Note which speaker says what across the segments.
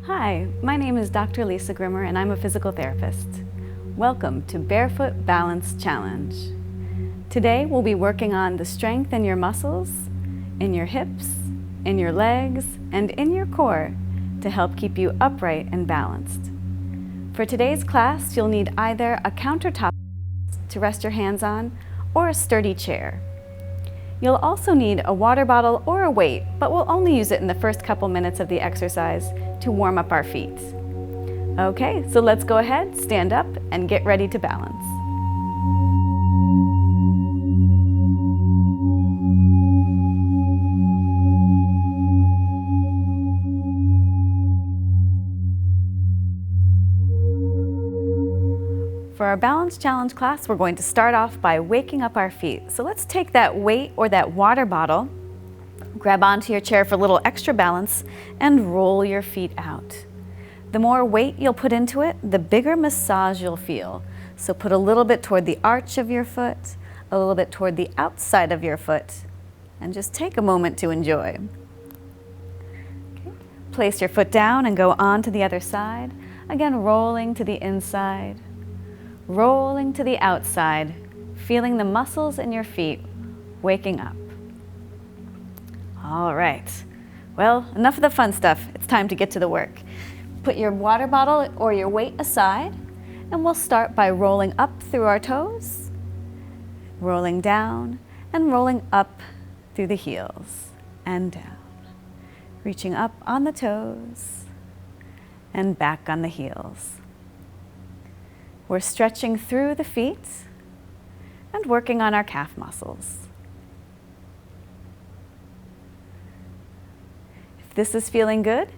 Speaker 1: Hi, my name is Dr. Lisa Grimmer and I'm a physical therapist. Welcome to Barefoot Balance Challenge. Today we'll be working on the strength in your muscles, in your hips, in your legs, and in your core to help keep you upright and balanced. For today's class, you'll need either a countertop to rest your hands on or a sturdy chair. You'll also need a water bottle or a weight, but we'll only use it in the first couple minutes of the exercise to warm up our feet. Okay, so let's go ahead, stand up, and get ready to balance. For our balance challenge class, we're going to start off by waking up our feet. So let's take that weight or that water bottle, grab onto your chair for a little extra balance, and roll your feet out. The more weight you'll put into it, the bigger massage you'll feel. So put a little bit toward the arch of your foot, a little bit toward the outside of your foot, and just take a moment to enjoy. Okay. Place your foot down and go on to the other side. Again, rolling to the inside. Rolling to the outside, feeling the muscles in your feet waking up. All right, well, enough of the fun stuff. It's time to get to the work. Put your water bottle or your weight aside, and we'll start by rolling up through our toes, rolling down, and rolling up through the heels and down. Reaching up on the toes and back on the heels. We're stretching through the feet and working on our calf muscles. If this is feeling good,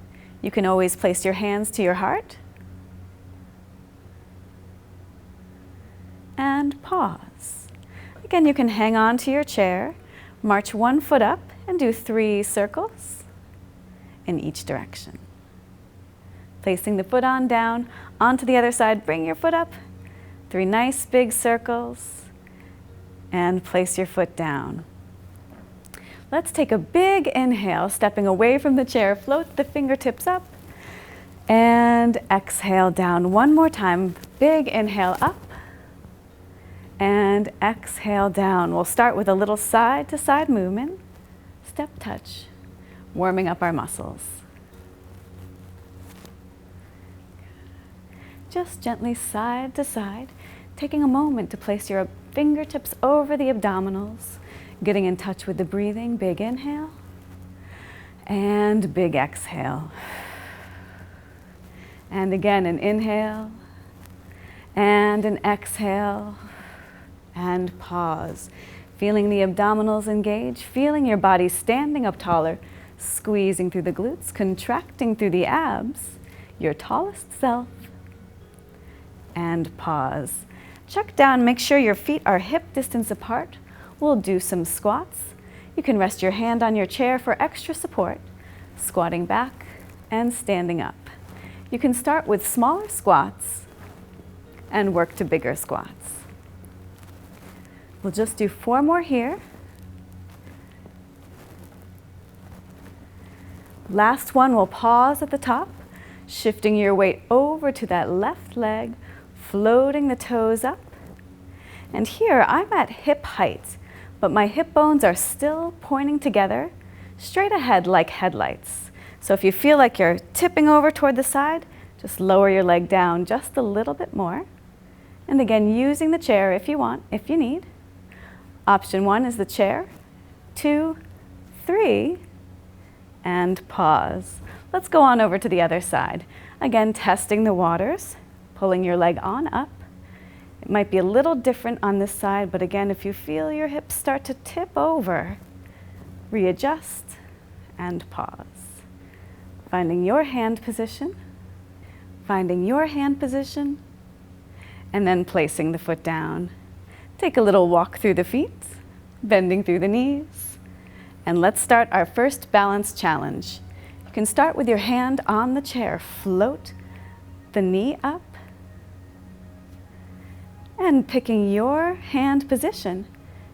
Speaker 1: you can always place your hands to your heart and pause. Again, you can hang on to your chair, march one foot up, and do 3 circles in each direction. Placing the foot on down, onto the other side, bring your foot up, 3 nice big circles, and place your foot down. Let's take a big inhale, stepping away from the chair, float the fingertips up, and exhale down. One more time, big inhale up, and exhale down. We'll start with a little side to side movement, step touch, warming up our muscles. Just gently side to side, taking a moment to place your fingertips over the abdominals, getting in touch with the breathing. Big inhale and big exhale. And again, an inhale and an exhale and pause. Feeling the abdominals engage, feeling your body standing up taller, squeezing through the glutes, contracting through the abs, your tallest self. And pause. Check down, make sure your feet are hip distance apart. We'll do some squats. You can rest your hand on your chair for extra support, squatting back and standing up. You can start with smaller squats and work to bigger squats. We'll just do 4 more here. Last one, we'll pause at the top, shifting your weight over to that left leg, floating the toes up. And here I'm at hip height, but my hip bones are still pointing together, straight ahead like headlights. So if you feel like you're tipping over toward the side, just lower your leg down just a little bit more. And again, using the chair if you want, if you need. Option 1 is the chair, 2, 3, and pause. Let's go on over to the other side. Again, testing the waters. Pulling your leg on up. It might be a little different on this side, but again, if you feel your hips start to tip over, readjust and pause. Finding your hand position, and then placing the foot down. Take a little walk through the feet, bending through the knees, and let's start our first balance challenge. You can start with your hand on the chair, float the knee up, and picking your hand position,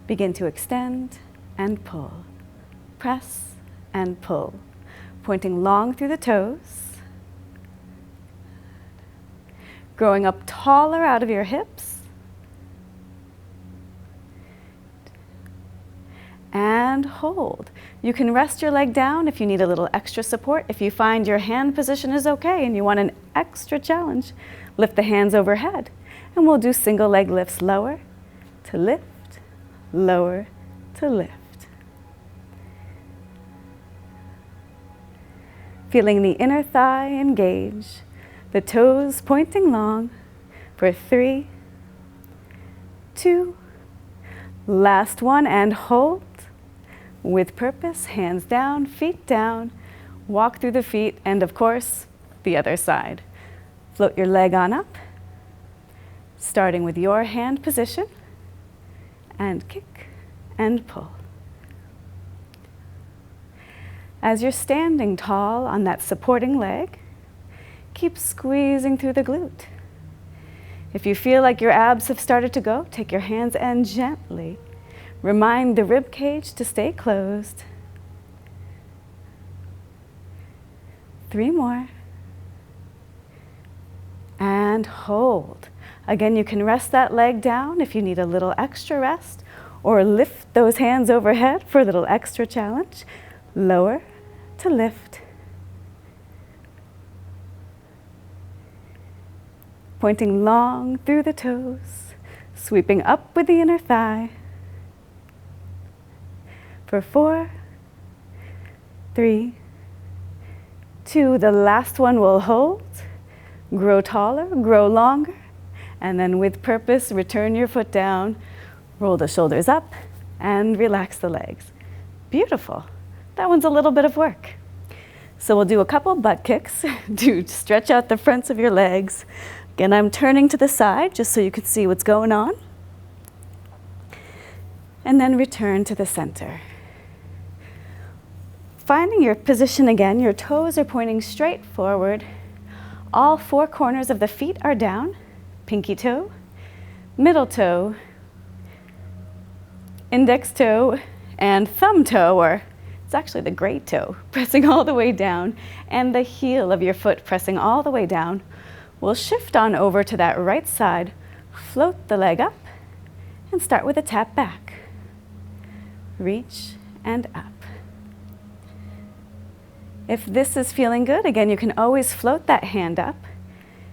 Speaker 1: begin to extend and pull, press and pull, pointing long through the toes, growing up taller out of your hips. And hold. You can rest your leg down if you need a little extra support. If you find your hand position is okay and you want an extra challenge, lift the hands overhead. And we'll do single leg lifts, lower to lift, lower to lift. Feeling the inner thigh engage, the toes pointing long for 3, 2, last one, and hold. With purpose, hands down, feet down, walk through the feet, and of course, the other side. Float your leg on up, starting with your hand position, and kick and pull. As you're standing tall on that supporting leg, keep squeezing through the glute. If you feel like your abs have started to go, take your hands and gently remind the rib cage to stay closed. 3 more. And hold. Again, you can rest that leg down if you need a little extra rest, or lift those hands overhead for a little extra challenge. Lower to lift. Pointing long through the toes, sweeping up with the inner thigh. For 4, 3, 2, the last one will hold. Grow taller, grow longer, and then with purpose, return your foot down, roll the shoulders up, and relax the legs. Beautiful. That one's a little bit of work. So we'll do a couple butt kicks to stretch out the fronts of your legs. Again, I'm turning to the side just so you can see what's going on. And then return to the center. Finding your position again, your toes are pointing straight forward. All 4 corners of the feet are down. Pinky toe, middle toe, index toe, and thumb toe, or it's actually the great toe, pressing all the way down, and the heel of your foot pressing all the way down. We'll shift on over to that right side, float the leg up, and start with a tap back. Reach and up. If this is feeling good, again, you can always float that hand up.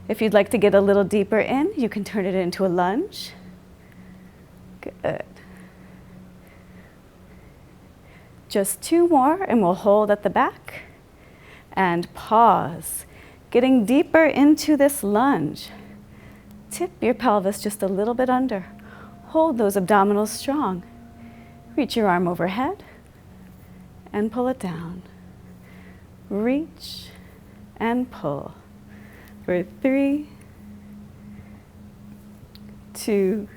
Speaker 1: If you'd like to get a little deeper in, you can turn it into a lunge. Good. Just 2 more, and we'll hold at the back. And pause. Getting deeper into this lunge. Tip your pelvis just a little bit under. Hold those abdominals strong. Reach your arm overhead and pull it down. Reach and pull. For 3, 2,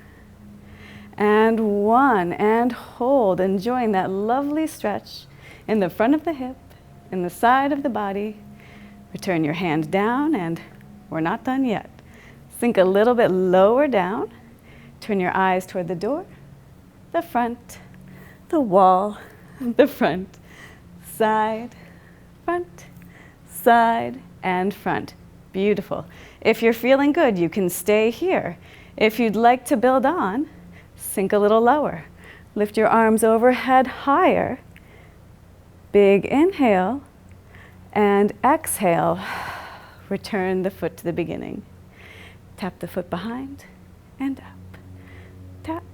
Speaker 1: and 1. And hold, enjoying that lovely stretch in the front of the hip, in the side of the body. Return your hand down, and we're not done yet. Sink a little bit lower down. Turn your eyes toward the door, the front, the wall, the front, side, front, side, and front. Beautiful. If you're feeling good, you can stay here. If you'd like to build on, sink a little lower. Lift your arms overhead higher. Big inhale, and exhale. Return the foot to the beginning. Tap the foot behind and up. Tap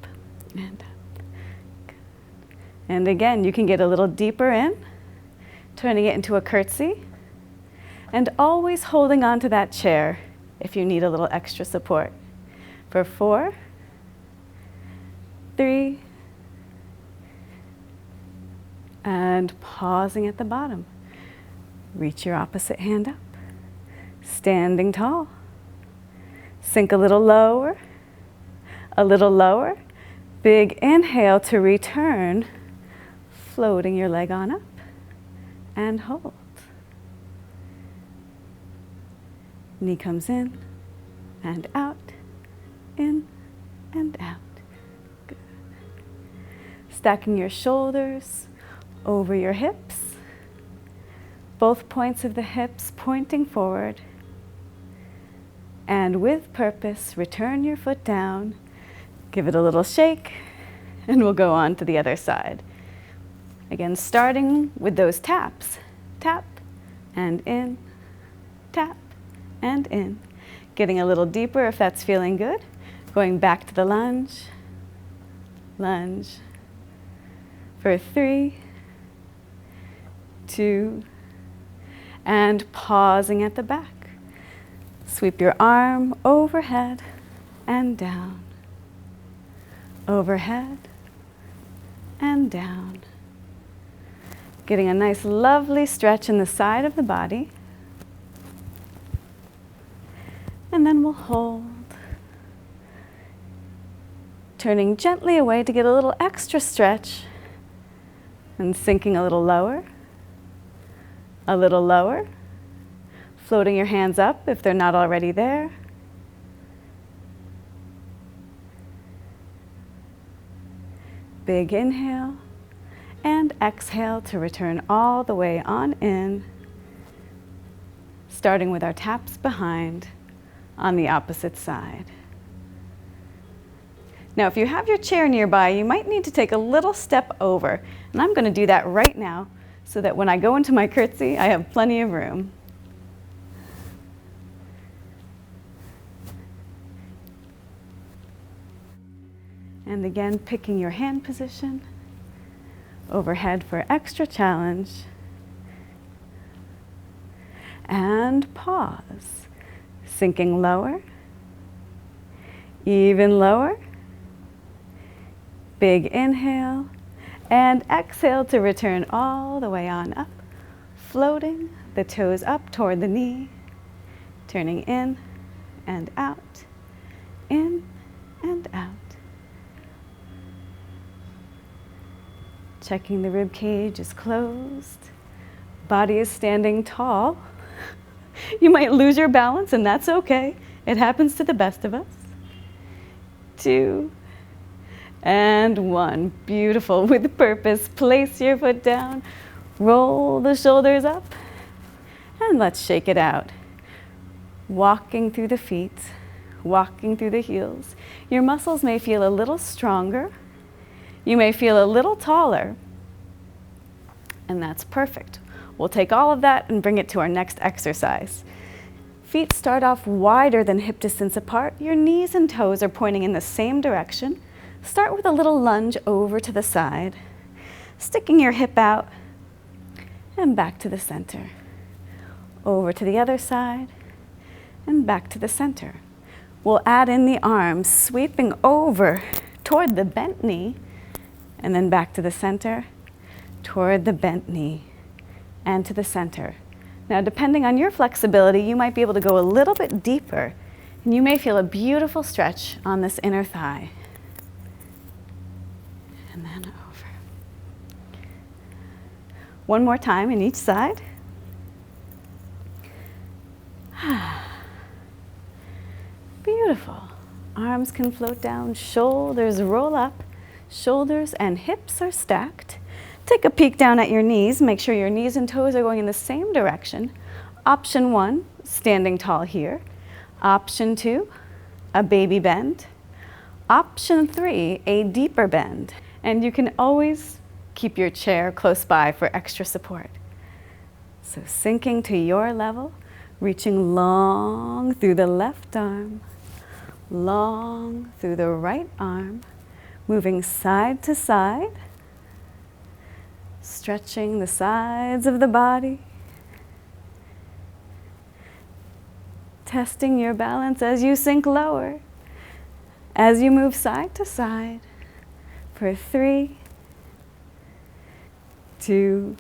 Speaker 1: and up. Good. And again, you can get a little deeper in, turning it into a curtsy, and always holding on to that chair if you need a little extra support. For 4, 3, and pausing at the bottom. Reach your opposite hand up. Standing tall. Sink a little lower. A little lower. Big inhale to return. Floating your leg on up. And hold. Knee comes in and out. In and out. Good. Stacking your shoulders over your hips. Both points of the hips pointing forward. And with purpose, return your foot down, give it a little shake, and we'll go on to the other side. Again, starting with those taps. Tap and in, tap and in. Getting a little deeper if that's feeling good. Going back to the lunge, lunge. For 3, 2, and pausing at the back. Sweep your arm overhead and down, overhead and down. Getting a nice lovely stretch in the side of the body. And then we'll hold. Turning gently away to get a little extra stretch and sinking a little lower, floating your hands up if they're not already there. Big inhale and exhale to return all the way on in, starting with our taps behind on the opposite side. Now, if you have your chair nearby, you might need to take a little step over, and I'm going to do that right now so that when I go into my curtsy, I have plenty of room. And again, picking your hand position, overhead for extra challenge, and pause, sinking lower, even lower, big inhale, and exhale to return all the way on up, floating the toes up toward the knee, turning in and out, in and out. Checking the rib cage is closed, body is standing tall. You might lose your balance, and that's okay. It happens to the best of us. 2, and 1. Beautiful. With purpose, place your foot down, roll the shoulders up, and let's shake it out. Walking through the feet, walking through the heels. Your muscles may feel a little stronger. You may feel a little taller, and that's perfect. We'll take all of that and bring it to our next exercise. Feet start off wider than hip distance apart. Your knees and toes are pointing in the same direction. Start with a little lunge over to the side, sticking your hip out, and back to the center. Over to the other side, and back to the center. We'll add in the arms, sweeping over toward the bent knee, and then back to the center, toward the bent knee, and to the center. Now, depending on your flexibility, you might be able to go a little bit deeper, and you may feel a beautiful stretch on this inner thigh. And then over. One more time in each side. Beautiful. Arms can float down, shoulders roll up, shoulders and hips are stacked. Take a peek down at your knees. Make sure your knees and toes are going in the same direction. Option 1, standing tall here. Option 2, a baby bend. Option 3, a deeper bend. And you can always keep your chair close by for extra support. So sinking to your level, reaching long through the left arm, long through the right arm, moving side to side, stretching the sides of the body, testing your balance as you sink lower, as you move side to side for 3, 2,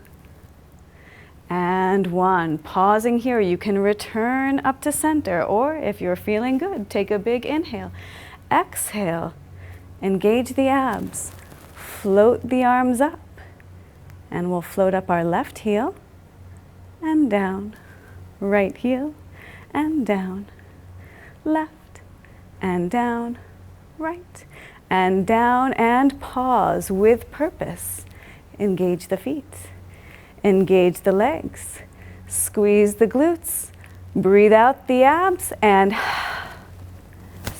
Speaker 1: and 1. Pausing here, you can return up to center, or if you're feeling good, take a big inhale. Exhale, engage the abs, float the arms up, and we'll float up our left heel and down, right heel and down, left and down, right and down, and pause with purpose. Engage the feet. Engage the legs, squeeze the glutes, breathe out the abs, and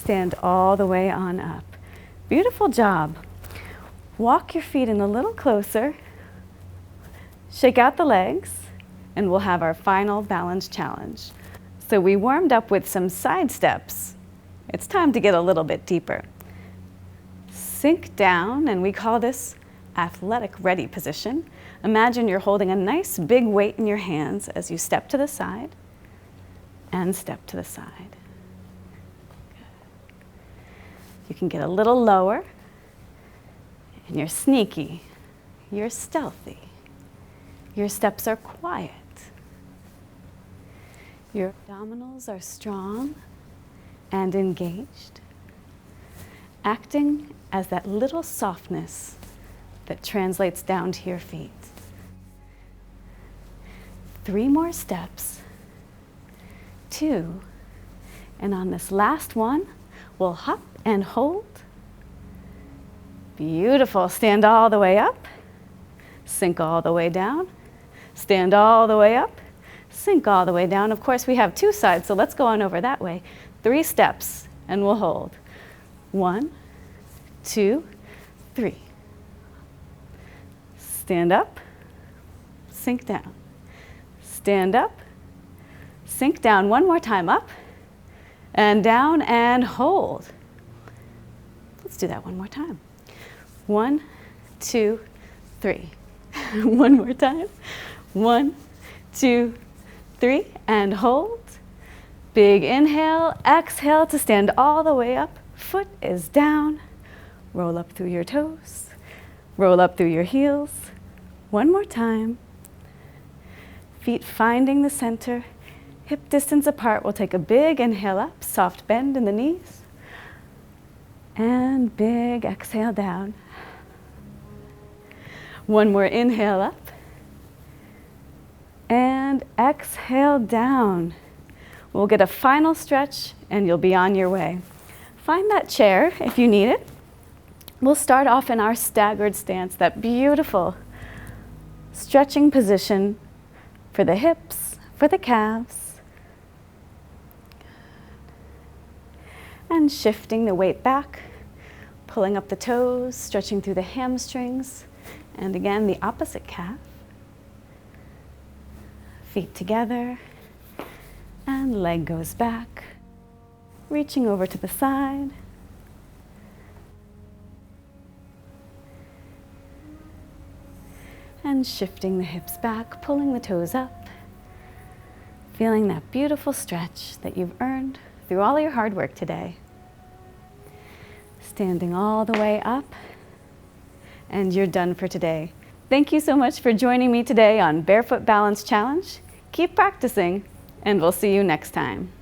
Speaker 1: stand all the way on up. Beautiful job. Walk your feet in a little closer. Shake out the legs, and we'll have our final balance challenge. So we warmed up with some side steps. It's time to get a little bit deeper. Sink down, and we call this athletic ready position. Imagine you're holding a nice big weight in your hands as you step to the side and step to the side. You can get a little lower, and you're sneaky, you're stealthy. Your steps are quiet. Your abdominals are strong and engaged, acting as that little softness that translates down to your feet. 3 more steps, 2, and on this last one, we'll hop and hold. Beautiful. Stand all the way up, sink all the way down, stand all the way up, sink all the way down. Of course, we have 2 sides, so let's go on over that way. 3 steps, and we'll hold. 1, 2, 3. Stand up, sink down. Stand up, sink down. One more time, up and down and hold. Let's do that one more time. 1, 2, 3. One more time. 1, 2, 3, and hold. Big inhale, exhale to stand all the way up. Foot is down. Roll up through your toes. Roll up through your heels. One more time. Feet finding the center. Hip distance apart. We'll take a big inhale up, soft bend in the knees. And big exhale down. One more inhale up. And exhale down. We'll get a final stretch and you'll be on your way. Find that chair if you need it. We'll start off in our staggered stance, that beautiful stretching position for the hips, for the calves. And shifting the weight back, pulling up the toes, stretching through the hamstrings, and again the opposite calf. Feet together, and leg goes back, reaching over to the side. And shifting the hips back, pulling the toes up, feeling that beautiful stretch that you've earned through all your hard work today. Standing all the way up, and you're done for today. Thank you so much for joining me today on Barefoot Balance Challenge. Keep practicing, and we'll see you next time.